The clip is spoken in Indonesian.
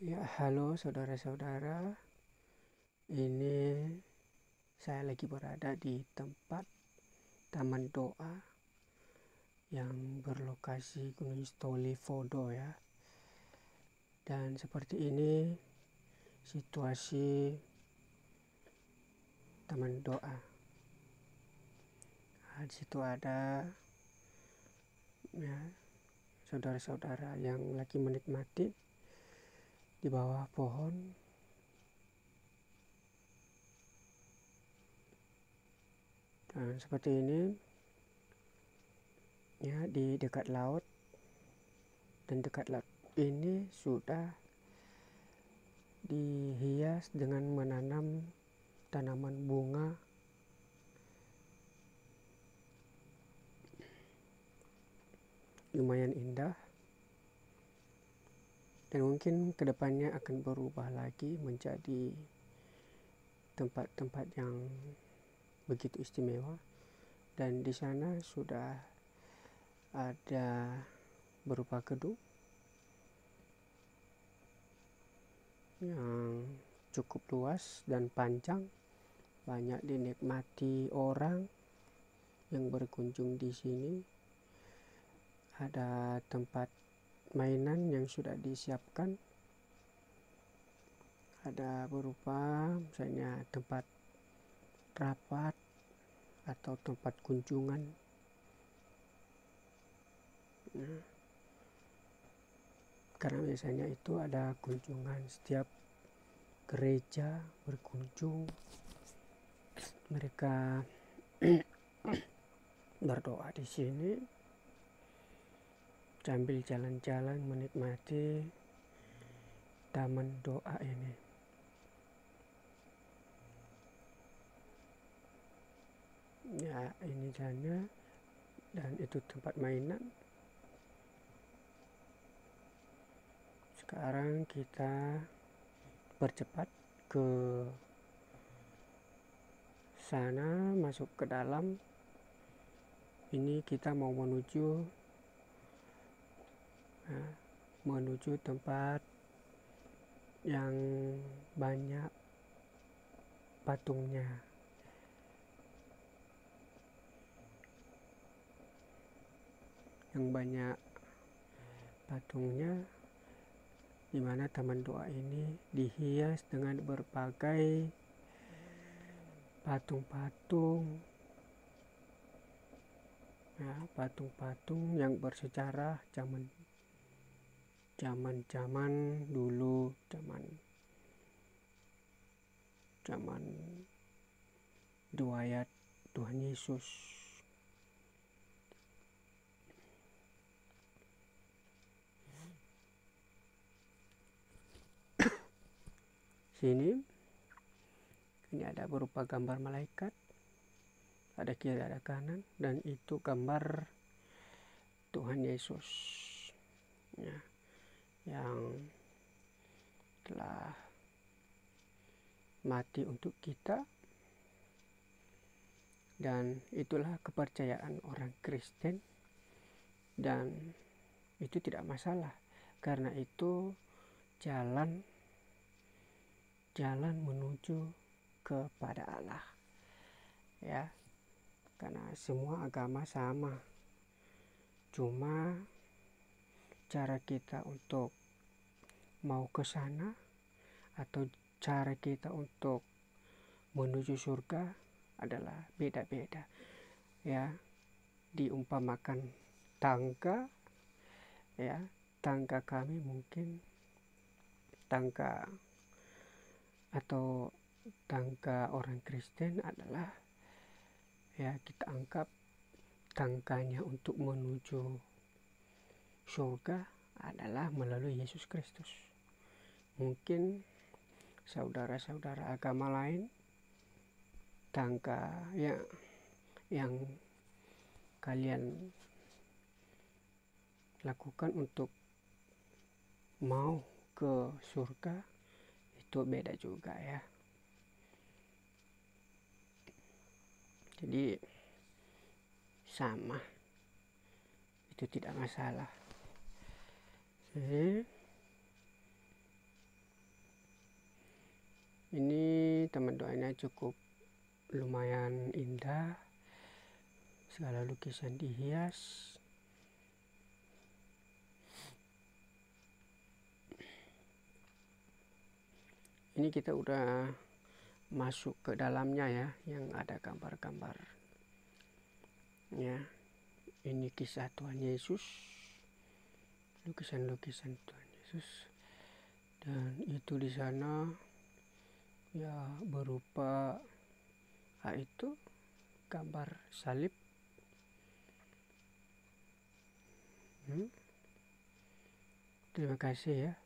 Ya, halo saudara-saudara. Ini saya lagi berada di tempat taman doa yang berlokasi Gunung Stoli Fodo ya. Dan seperti ini situasi taman doa. Di situ ada ya saudara-saudara yang lagi menikmati di bawah pohon. Dan seperti ini ya, di dekat laut, dan dekat laut ini sudah dihias dengan menanam tanaman bunga lumayan indah, dan mungkin kedepannya akan berubah lagi menjadi tempat-tempat yang begitu istimewa. Dan di sana sudah ada berupa gedung yang cukup luas dan panjang, banyak dinikmati orang yang berkunjung di sini. Ada tempat mainan yang sudah disiapkan, ada berupa misalnya tempat rapat atau tempat kunjungan. Nah, karena biasanya itu ada kunjungan, setiap gereja berkunjung, mereka berdoa di sini sambil jalan-jalan menikmati taman doa ini. Ya, ini sana, dan itu tempat mainan. Sekarang kita bercepat ke sana, masuk ke dalam. Ini kita mau menuju tempat yang banyak patungnya. Di mana taman doa ini dihias dengan berbagai patung-patung ya, patung-patung yang bersejarah zaman dulu, zaman riwayat Tuhan Yesus. Ini ada berupa gambar malaikat, ada kiri ada kanan, dan itu gambar Tuhan Yesus ya, yang telah mati untuk kita. Dan itulah kepercayaan orang Kristen, dan itu tidak masalah, karena itu jalan menuju kepada Allah ya. Karena semua agama sama, cuma cara kita untuk mau ke sana atau cara kita untuk menuju surga adalah beda-beda ya. Diumpamakan tangga ya, tangga kami mungkin tangga orang Kristen adalah ya, kita anggap tangganya untuk menuju surga adalah melalui Yesus Kristus. Mungkin saudara-saudara agama lain, tangga yang kalian lakukan untuk mau ke surga itu beda juga ya. Jadi sama, itu tidak masalah. bentuknya cukup lumayan indah, segala lukisan dihias. Ini kita udah masuk ke dalamnya ya, yang ada gambar-gambar ya. Ini kisah Tuhan Yesus, lukisan-lukisan Tuhan Yesus, dan itu di sana ya berupa itu gambar salib. Terima kasih ya.